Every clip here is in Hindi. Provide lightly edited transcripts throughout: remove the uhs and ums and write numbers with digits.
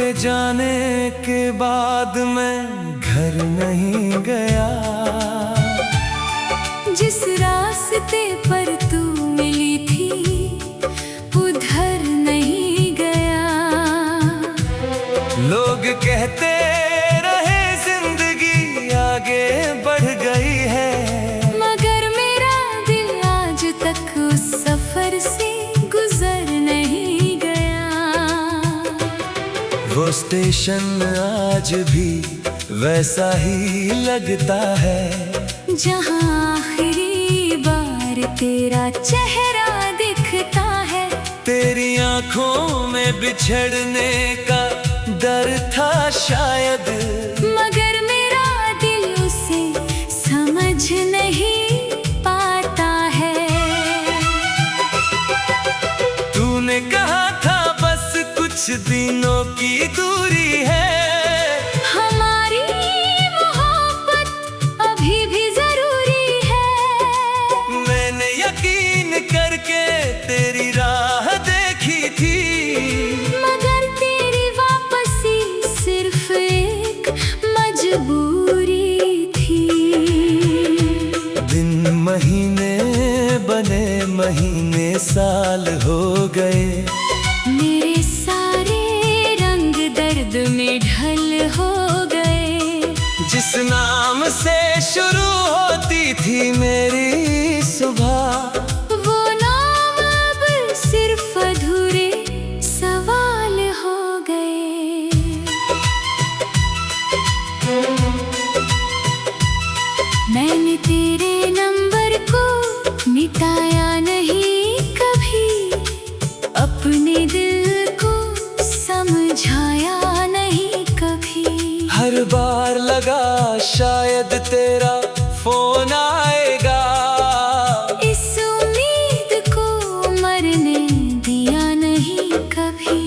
तेरे जाने के बाद मैं घर नहीं गया। जिस रास्ते पर तू मिली थी उधर नहीं गया। लोग कहते रहे जिंदगी आगे बढ़ गई है, मगर मेरा दिल आज तक उस सफर से गुजर नहीं गया। वो स्टेशन आज भी वैसा ही लगता है, जहाँ आखिरी बार तेरा चेहरा दिखता है। तेरी आंखों में बिछड़ने का डर था शायद, मगर मेरा दिल उसे समझ नहीं पाता है। तूने कहा था बस कुछ दिनों की दूरी है, हमारी मोहब्बत अभी भी जरूरी है। मैंने यकीन करके तेरी राह देखी थी, मगर तेरी वापसी सिर्फ एक मजबूरी थी। दिन महीने बने महीने साल हो गए, मेरे सारे रंग दर्द में ढल हो गए। जिस नाम से शुरू होती थी मेरी सुबह, वो नाम अब सिर्फ अधूरे सवाल हो गए। मैंने तेरे नंबर को मिटाया नहीं कभी, अपने दिल को समझाया नहीं कभी। हर बार लगा शायद तेरा फोन आएगा, इस उम्मीद को मरने दिया नहीं कभी।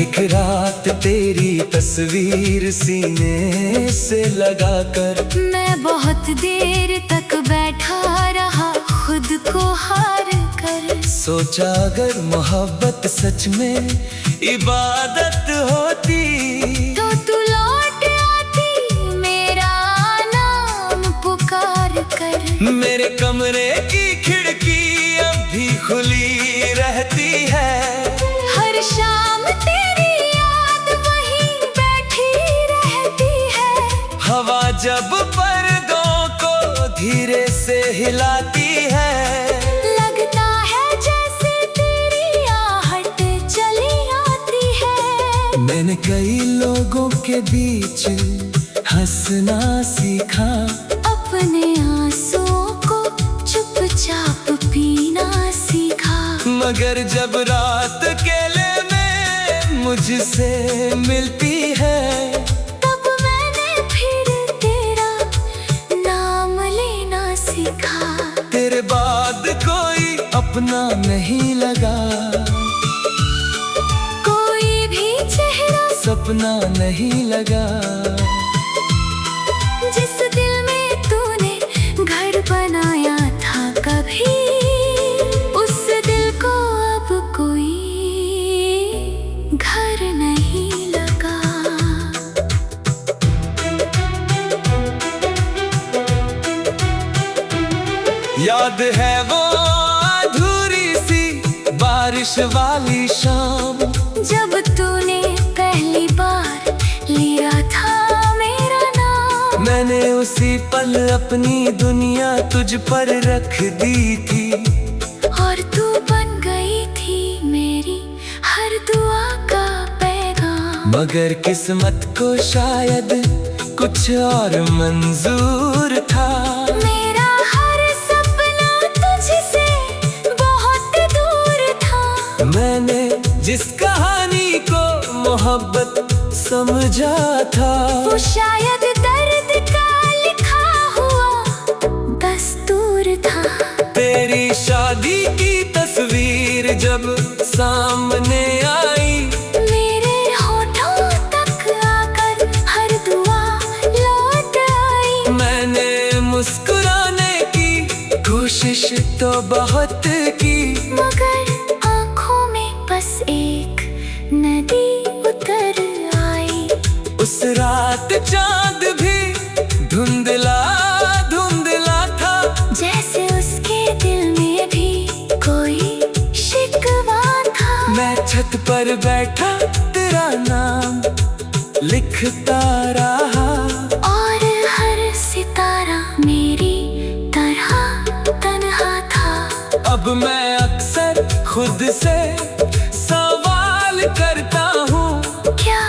एक रात तेरी तस्वीर सीने से लगाकर मैं बहुत देर तक बैठा रहा खुद को हार कर। सोचा अगर मोहब्बत सच में इबादत होती, तो तू लौट आती मेरा नाम पुकार कर। मेरे कमरे की खिड़की अब भी खुली रहती है, हर शाम तेरी याद वहीं बैठी रहती है। हवा जब पर्दों को धीरे से हिलाती है, लगता है जैसे तेरी आहट चली आती है। मैंने कई लोगों के बीच हंसना सीखा, अपने आंसुओं को चुपचाप पीना सीखा। मगर जब रात अकेले में मुझसे मिलती है, तब मैंने फिर तेरा नाम लेना सीखा। तेरे बाद कोई अपना नहीं लगा, कोई भी चेहरा सपना नहीं लगा। जिस दिल में तूने घर बनाया था कभी, उस दिल को अब कोई घर नहीं लगा। याद है वो अधूरी सी बारिश वाली शाम, जब तूने पहली बार लिया था मेरा नाम। मैंने उसी पल अपनी दुनिया तुझ पर रख दी थी, और तू बन गई थी मेरी हर दुआ का पैगाम। मगर किस्मत को शायद कुछ और मंजूर था। मेरा हर सपना तुझसे बहुत दूर था। मैंने जिस कहानी को मोहब्बत समझा था, वो शायद दर्द का लिखा हुआ दस्तूर था। तेरी शादी की तस्वीर जब सामने आई, मेरे होठों तक आकर हर दुआ लौट आई। मैंने मुस्कुराने की कोशिश तो बहुत की, मगर आँखों में बस एक मैं छत पर बैठा तेरा नाम लिखता रहा, और हर सितारा मेरी तरह तन्हा था। अब मैं अक्सर खुद से सवाल करता हूँ, क्या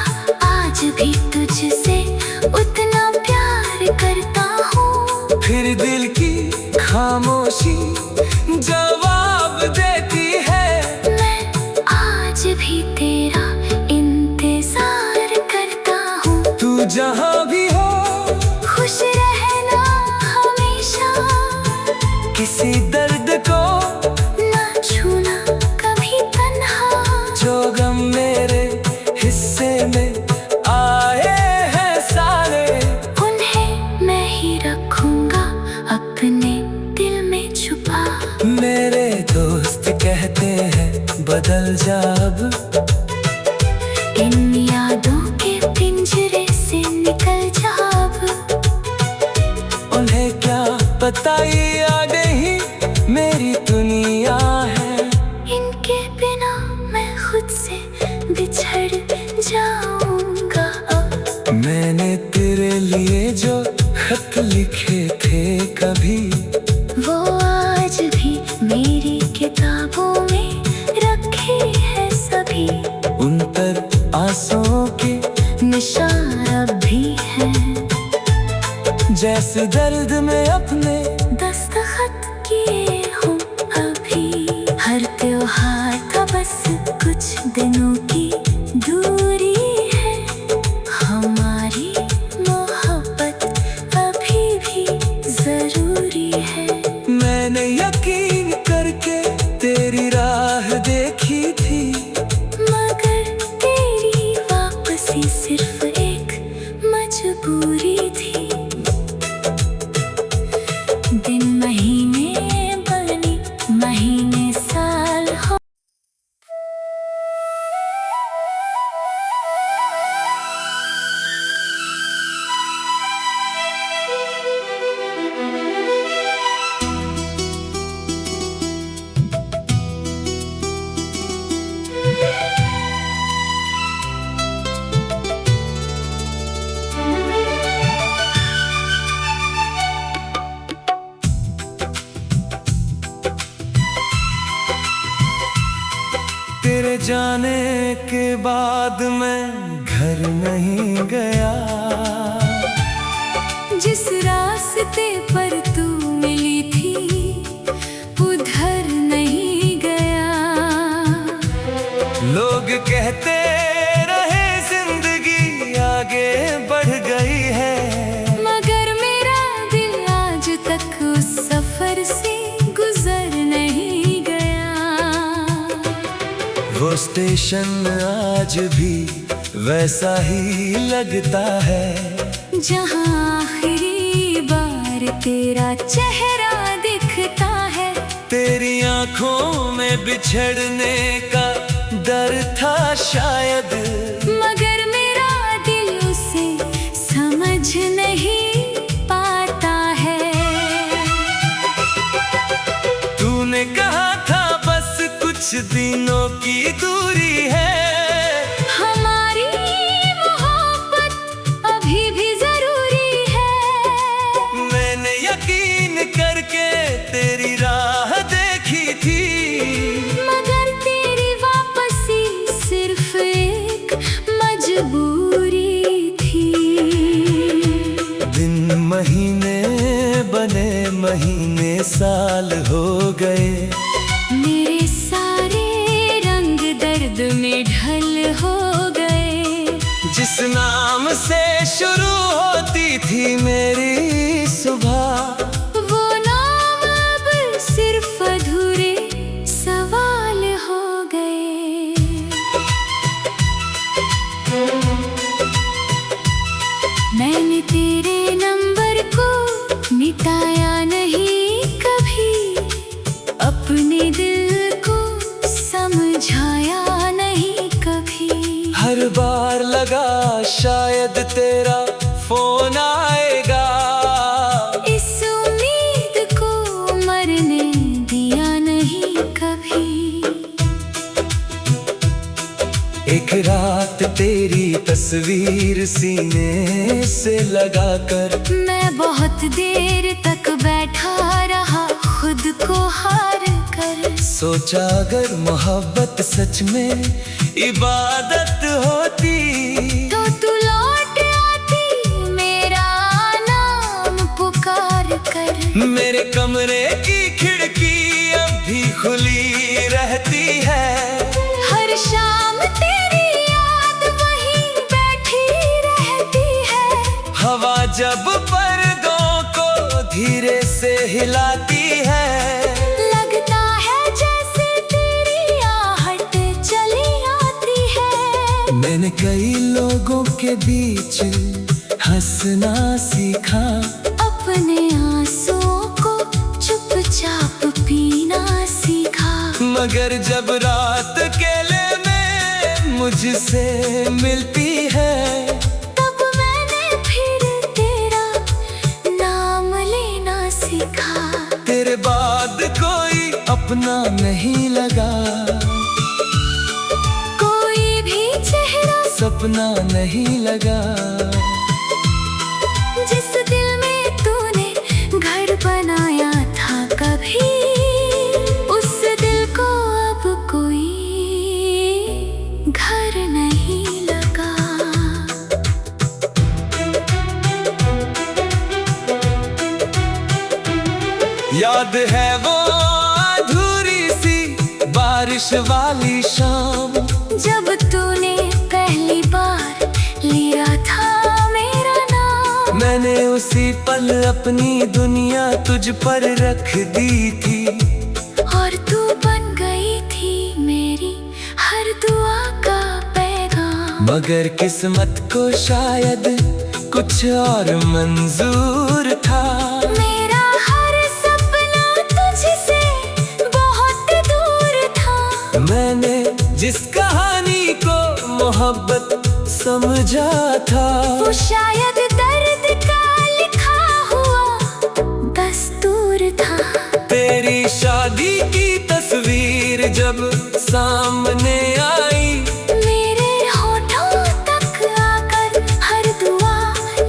आज भी तुझसे उतना प्यार करता हूँ? फिर दिल की खामोशी जवाब देती है, मैं आज भी तेरा इंतजार करता हूँ। तू जहाँ भी हो खुश रहना हमेशा, किसी दर्द को ना छूना कभी तन्हा। जो गम मेरे हिस्से में आए हैं सारे, उन्हें मैं ही रखूंगा अपने दिल में छुपा। मेरे दोस्त कहते हैं बदल जा अब, इन यादों के पिंजरे से निकल जा अब। उन्हें क्या पता ये यादें ही मेरी दुनिया है, इनके बिना मैं खुद से बिछड़ जाऊंगा अब। मैंने तेरे लिए जो खत लिखे थे कभी, वो आज भी मेरी किताबों में रखे हैं सभी। उन पर आंसुओं के निशान अब भी हैं, जैसे दर्द में अपने दस्तखत किए हूँ अभी। हर त्योहार का बस कुछ दिनों की दूरी है, हमारी मोहब्बत अभी भी जरूरी है। मैंने यकीन करके तेरी राह देखी थी, मगर तेरी वापसी सिर्फ एक मजबूरी थी। दिन महीने बनी महीने साल हो, तेरे जाने के बाद मैं घर नहीं गया, जिस रास्ते पर तू मिली थी उधर नहीं गया। लोग कहते रहे जिंदगी आगे बढ़ गई है, मगर मेरा दिल आज तक उस सफर से गुजर नहीं गया। वो स्टेशन आज भी वैसा ही लगता है, जहाँ आखिरी बार तेरा चेहरा दिखता है। तेरी आंखों में बिछड़ने का डर था शायद, मगर मेरा दिल उसे समझ नहीं पाता है। तूने कहा था बस कुछ दिनों की दूरी है, हमारी मोहब्बत अभी भी जरूरी है। मैंने यकीन करके तेरी राह देखी थी, मगर तेरी वापसी सिर्फ एक मजबूरी थी। दिन महीने बने महीने साल हो गए, मेरे सारे रंग दर्द में ढल हो गए। जिस नाम से शुरू होती थी मेरी सुबह, वो नाम अब सिर्फ अधूरे सवाल हो गए। मैंने तेरे नंबर को मिटाया नहीं कभी, अपने दिल को समझाया नहीं कभी। हर बार लगा शायद तेरा फोन आएगा, इस उम्मीद को मरने दिया नहीं कभी। एक रात तेरी तस्वीर सीने से लगाकर मैं बहुत देर तक बैठा रहा खुद को हार कर। सोचा अगर मोहब्बत सच में इबादत होती तो तू लौट आती मेरा नाम पुकार कर। मेरे कमरे की खिड़की अब भी खुली रहती है, हर शाम तेरी याद वहीं बैठी रहती है। हवा जब पर्दों को धीरे से हिलाती है, लगता है जैसे तेरी आहट चली आती है। मैंने कई लोगों के बीच हंसना सीखा, अपने आंसुओं को चुपचाप पीना सीखा। मगर जब रात अकेले में मुझसे मिलती है, तब मैंने फिर तेरा नाम लेना सीखा। तेरे बाद कोई अपना नहीं लगा, कोई भी चेहरा सपना नहीं लगा। जिस दिल में तूने घर बनाया था कभी, उस दिल को अब कोई घर नहीं लगा। याद है वो अधूरी सी बारिश वाली शाम, जब तूने पहली बार लिया था मेरा नाम। मैंने उसी पल अपनी दुनिया तुझ पर रख दी थी, और तू बन गई थी मेरी हर दुआ का पैगाम। मगर किस्मत को शायद कुछ और मंजूर था। मेरा हर सपना तुझसे बहुत दूर था। मैंने जिस कहानी को मोहब्बत समझा था, वो शायद दर्द का लिखा हुआ दस्तूर था। तेरी शादी की तस्वीर जब सामने आई, मेरे होठों तक आकर हर दुआ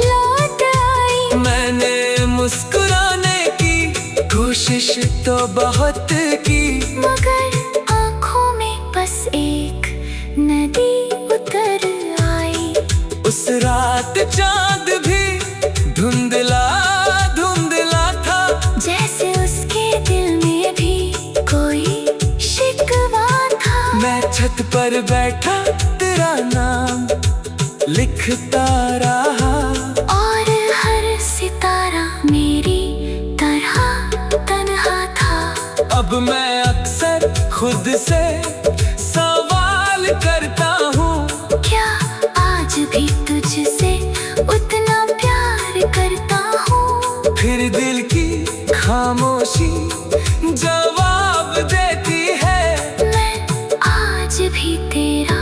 लौट आई। मैंने मुस्कुराने की कोशिश तो बहुत की, मगर आँखों में बस एक नदी उतर आई। उस रात चांद भी धुंधला धुंधला था, जैसे उसके दिल में भी कोई शिकवा था। मैं छत पर बैठा तेरा नाम लिखता रहा, और हर सितारा मेरी तरह तन्हा था। अब मैं अक्सर खुद से सवाल करता हूँ, क्या आज भी तुझसे उतना प्यार करता हूँ? फिर दिल की खामोशी जवाब देती है, मैं आज भी तेरा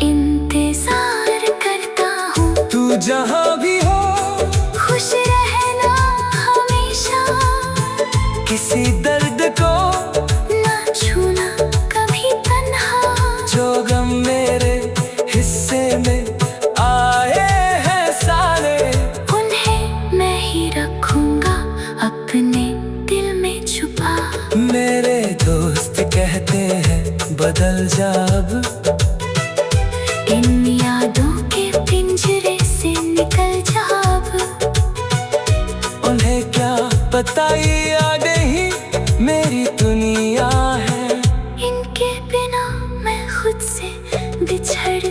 इंतजार करता हूँ। तू जहाँ भी हो खुश रहना हमेशा, किसी दर्द को ना छूना कभी तन्हा। जो गम मेरे हिस्से में आए हैं सारे, उन्हें मैं ही रखूंगा अपने दिल में छुपा। मेरे दोस्त कहते हैं बदल जा अब, इन यादों के पिंजरे से निकल जा अब। उन्हें क्या पता ये यादें ही मेरी दुनिया है। इनके बिना मैं खुद से बिछड़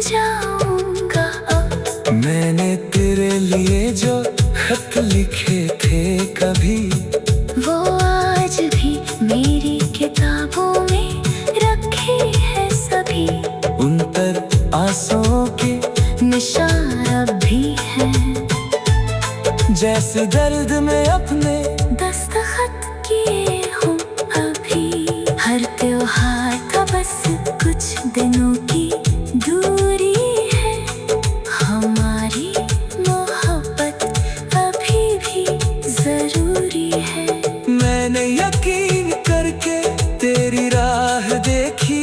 जाऊंगा अब। मैंने तेरे लिए जो खत लिखे थे कभी, वो आज भी मेरी किताबों में रखे हैं सभी। उन पर आंसुओं के निशान अब भी हैं, जैसे दर्द में अपने दस्तखत किए हूँ अभी। हर त्योहार का बस कुछ दिनों की दूरी है, हमारी मोहब्बत अभी भी जरूरी है। मैंने यकीन करके तेरी राह देखी